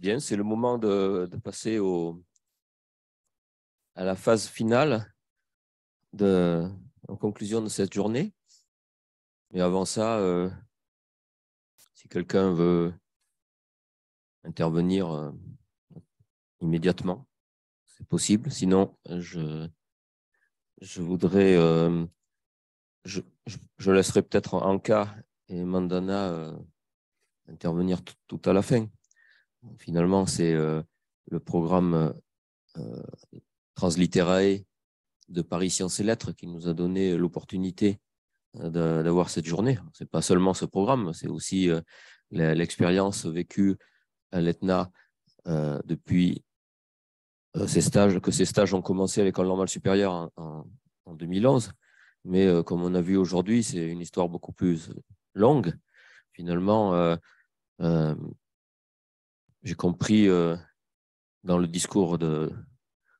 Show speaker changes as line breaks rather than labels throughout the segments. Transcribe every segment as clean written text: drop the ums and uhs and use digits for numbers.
Bien, c'est le moment de passer à la phase finale en conclusion de cette journée. Mais avant ça, si quelqu'un veut intervenir immédiatement, c'est possible. Sinon, je voudrais, je laisserai peut-être Anka et Mandana intervenir tout à la fin. Finalement, c'est le programme Transliterae de Paris Sciences et Lettres qui nous a donné l'opportunité d'avoir cette journée. Ce n'est pas seulement ce programme, c'est aussi l'expérience vécue à l'ETNA depuis ces stages ont commencé à l'École normale supérieure en 2011. Mais comme on a vu aujourd'hui, c'est une histoire beaucoup plus longue. Finalement, j'ai compris dans le discours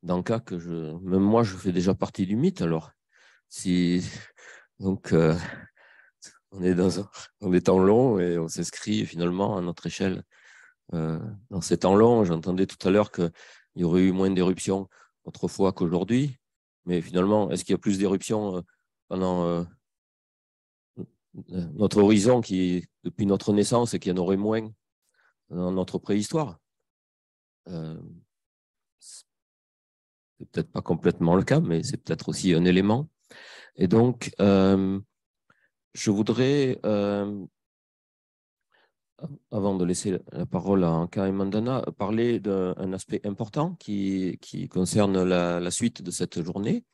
d'Anka que même moi, je fais déjà partie du mythe. Alors, donc, on est dans des temps longs et on s'inscrit finalement à notre échelle dans ces temps longs. J'entendais tout à l'heure qu'il y aurait eu moins d'éruptions autrefois qu'aujourd'hui. Mais finalement, est-ce qu'il y a plus d'éruptions pendant notre horizon depuis notre naissance et qu'il y en aurait moins dans notre préhistoire? C'est peut-être pas complètement le cas, mais c'est peut-être aussi un élément. Et donc, je voudrais, avant de laisser la parole à Anka et Mandana, parler d'un aspect important qui concerne la suite de cette journée.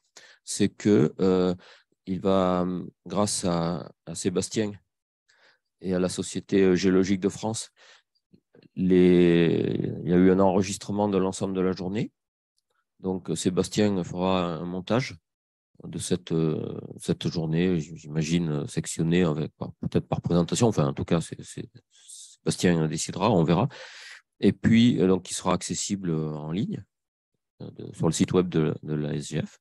C'est que il va, grâce à Sébastien et à la Société géologique de France, il y a eu un enregistrement de l'ensemble de la journée. Donc, Sébastien fera un montage de cette journée, j'imagine, sectionnée peut-être par présentation. Enfin, en tout cas, Sébastien décidera, on verra. Et puis, donc, il sera accessible en ligne sur le site web de la SGF.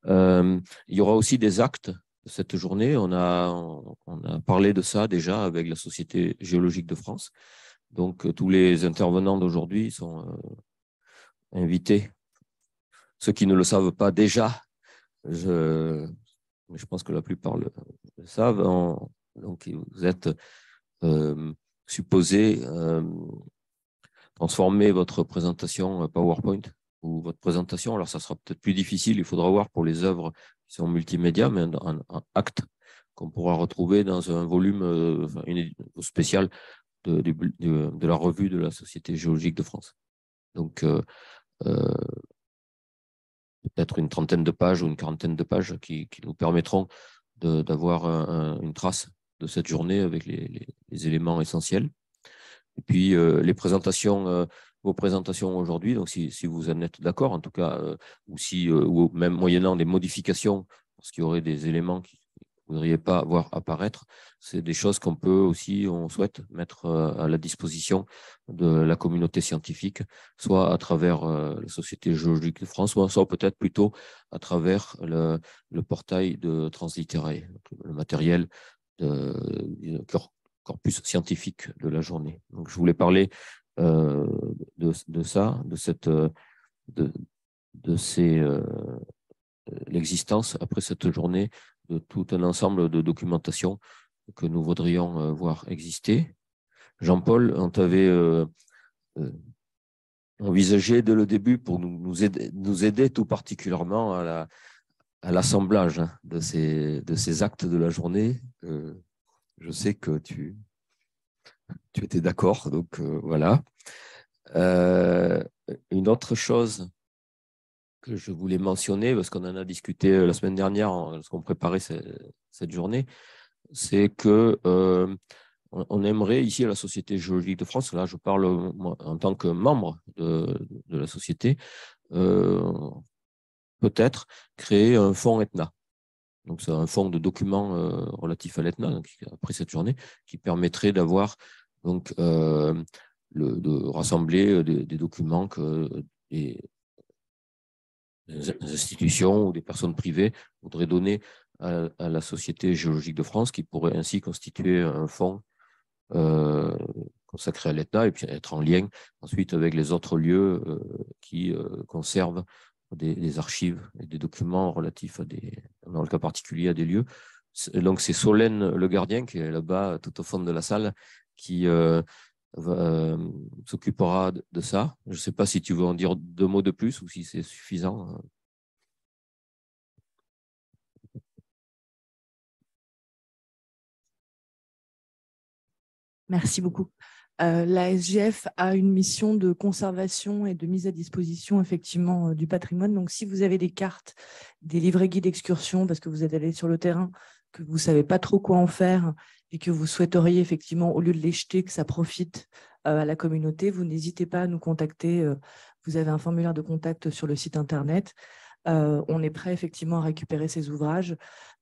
Il y aura aussi des actes de cette journée. On a parlé de ça déjà avec la Société géologique de France. Donc, tous les intervenants d'aujourd'hui sont invités. Ceux qui ne le savent pas déjà, je pense que la plupart le savent. Donc, vous êtes supposés transformer votre présentation PowerPoint ou votre présentation. Alors, ça sera peut-être plus difficile. Il faudra voir pour les œuvres qui sont multimédia, mais un acte qu'on pourra retrouver dans un volume spécial de la revue de la Société géologique de France. Donc, peut-être une trentaine de pages ou une quarantaine de pages qui nous permettront d'avoir une trace de cette journée avec les éléments essentiels. Et puis, vos présentations aujourd'hui, donc si vous en êtes d'accord, en tout cas, ou même moyennant des modifications, parce qu'il y aurait des éléments que vous ne voudriez pas voir apparaître, c'est des choses qu'on peut aussi, on souhaite mettre à la disposition de la communauté scientifique, soit à travers la Société géologique de France, soit peut-être plutôt à travers le portail de Transliterae, le matériel du corpus scientifique de la journée. Donc, je voulais parler de ça, l'existence après cette journée de tout un ensemble de documentation que nous voudrions voir exister. Jean-Paul, on t'avait envisagé dès le début pour nous aider tout particulièrement à l'assemblage de ces actes de la journée. Je sais que tu étais d'accord, donc voilà. Une autre chose que je voulais mentionner, parce qu'on en a discuté la semaine dernière lorsqu'on préparait cette journée, c'est que on aimerait ici à la Société géologique de France, là je parle moi, en tant que membre de la société, peut-être créer un fonds ETNA. Donc c'est un fonds de documents relatifs à l'ETNA, après cette journée, qui permettrait d'avoir donc de rassembler des documents que des institutions ou des personnes privées voudraient donner à la Société géologique de France, qui pourrait ainsi constituer un fonds consacré à l'Etna et puis être en lien ensuite avec les autres lieux qui conservent des archives et des documents relatifs dans le cas particulier, à des lieux. Donc, c'est Solène Le Gardien, qui est là-bas, tout au fond de la salle, qui s'occupera de ça. Je ne sais pas si tu veux en dire 2 mots de plus ou si c'est suffisant.
Merci beaucoup. La SGF a une mission de conservation et de mise à disposition effectivement du patrimoine. Donc, si vous avez des cartes, des livrets guides d'excursion parce que vous êtes allé sur le terrain, que vous ne savez pas trop quoi en faire et que vous souhaiteriez effectivement, au lieu de les jeter, que ça profite à la communauté, vous n'hésitez pas à nous contacter. Vous avez un formulaire de contact sur le site internet. On est prêt effectivement à récupérer ces ouvrages.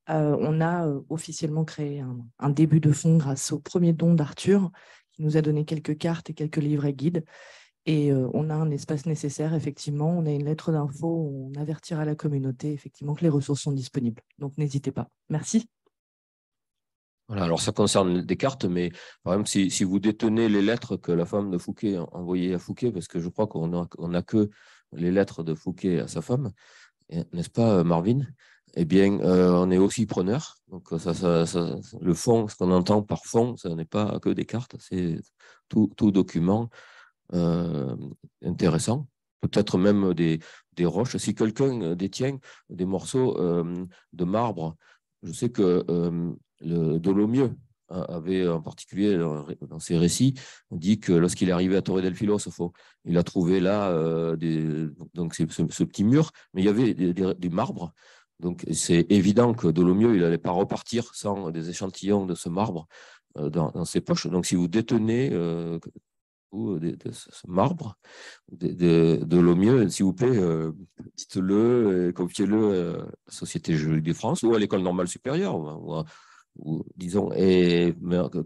On a officiellement créé un début de fonds grâce au premier don d'Arthur, qui nous a donné quelques cartes et quelques livrets guides. Et on a un espace nécessaire, effectivement. On a une lettre d'info où on avertira la communauté, effectivement, que les ressources sont disponibles. Donc, n'hésitez pas. Merci.
Voilà, alors ça concerne des cartes, mais par exemple, si vous détenez les lettres que la femme de Fouquet a envoyées à Fouquet, parce que je crois qu'on n'a que les lettres de Fouquet à sa femme, n'est-ce pas, Marvin? Eh bien, on est aussi preneur. Donc, le fond, ce qu'on entend par fond, ce n'est pas que des cartes, c'est tout document intéressant. Peut-être même des roches. Si quelqu'un détient des morceaux de marbre, je sais que le Dolomieu avait en particulier dans ses récits dit que lorsqu'il est arrivé à Torre del Filosofo, il a trouvé là donc ce petit mur, mais il y avait des marbres. Donc c'est évident que Dolomieu il n'allait pas repartir sans des échantillons de ce marbre dans ses poches. Donc si vous détenez de ce marbre de Dolomieu, s'il vous plaît, dites-le, confiez-le à la Société géologique de France ou à l'École normale supérieure, ou disons,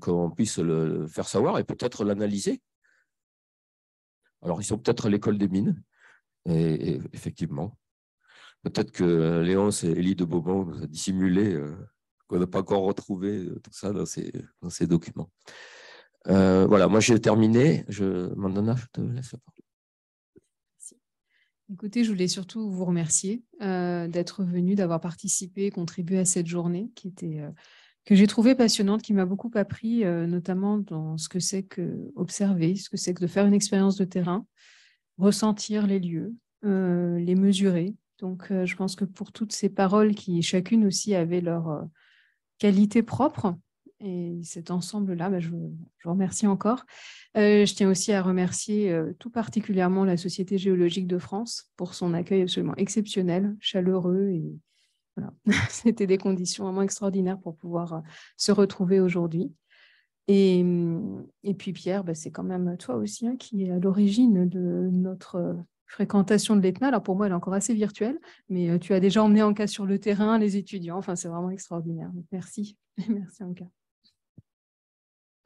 qu'on puisse le faire savoir et peut-être l'analyser. Alors, ils sont peut-être à l'École des mines, et effectivement. Peut-être que Léonce et Élie de Beaumont nous a dissimulé, qu'on n'a pas encore retrouvé tout ça dans ces documents. Voilà, moi j'ai terminé. Mandana, je te laisse la parole.
Merci. Écoutez, je voulais surtout vous remercier d'être venu, d'avoir participé, contribué à cette journée que j'ai trouvée passionnante, qui m'a beaucoup appris, notamment dans ce que c'est que observer, ce que c'est que de faire une expérience de terrain, ressentir les lieux, les mesurer. Donc, je pense que pour toutes ces paroles qui chacune aussi avait leur qualité propre, et cet ensemble-là, je vous remercie encore. Je tiens aussi à remercier tout particulièrement la Société géologique de France pour son accueil absolument exceptionnel, chaleureux. Et voilà. C'était des conditions vraiment extraordinaires pour pouvoir se retrouver aujourd'hui. Et puis Pierre, c'est quand même toi aussi qui est à l'origine de notre fréquentation de l'Etna. Alors pour moi, elle est encore assez virtuelle, mais tu as déjà emmené Anka sur le terrain, les étudiants. Enfin, c'est vraiment extraordinaire. Donc, merci. Merci Anka.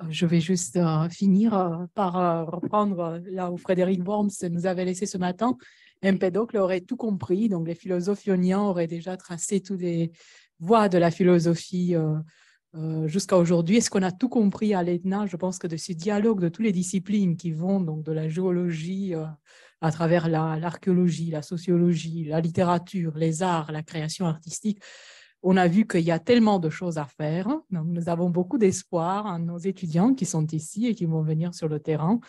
Je vais juste finir par reprendre là où Frédéric Worms nous avait laissé ce matin. Empédocle aurait tout compris, donc les philosophes ioniens auraient déjà tracé toutes les voies de la philosophie jusqu'à aujourd'hui. Est-ce qu'on a tout compris à l'Etna? Je pense que de ce dialogue de toutes les disciplines qui vont donc de la géologie à travers l'archéologie, la sociologie, la littérature, les arts, la création artistique, on a vu qu'il y a tellement de choses à faire. Donc, nous avons beaucoup d'espoir en nos étudiants qui sont ici et qui vont venir sur le terrain.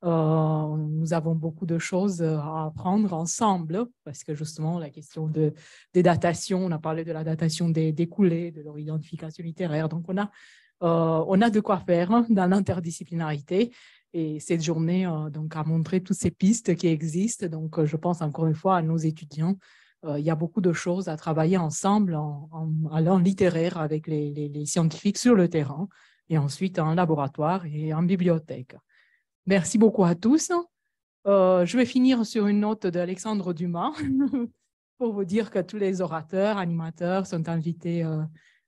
Nous avons beaucoup de choses à apprendre ensemble parce que justement, la question des datations, on a parlé de la datation des coulées, de leur identification littéraire. Donc, on a de quoi faire dans l'interdisciplinarité. Et cette journée donc, a montré toutes ces pistes qui existent. Donc, je pense encore une fois à nos étudiants. Il y a beaucoup de choses à travailler ensemble en allant littéraire avec les scientifiques sur le terrain et ensuite en laboratoire et en bibliothèque. Merci beaucoup à tous. Je vais finir sur une note d'Alexandre Dumas pour vous dire que tous les orateurs, animateurs sont invités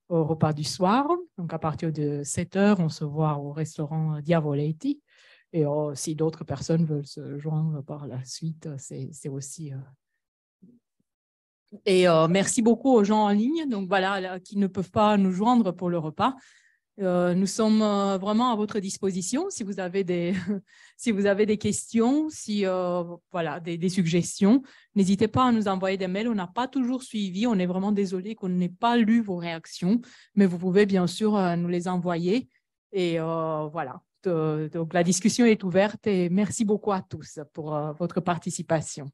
au repas du soir. Donc, à partir de 7 heures, on se voit au restaurant Diavoletti. Et si d'autres personnes veulent se joindre par la suite, c'est aussi... Et merci beaucoup aux gens en ligne, donc voilà, qui ne peuvent pas nous joindre pour le repas. Nous sommes vraiment à votre disposition si vous avez des, si vous avez des questions, si, voilà, des suggestions. N'hésitez pas à nous envoyer des mails. On n'a pas toujours suivi. On est vraiment désolé qu'on n'ait pas lu vos réactions, mais vous pouvez bien sûr nous les envoyer. Et voilà. Donc, la discussion est ouverte et merci beaucoup à tous pour votre participation.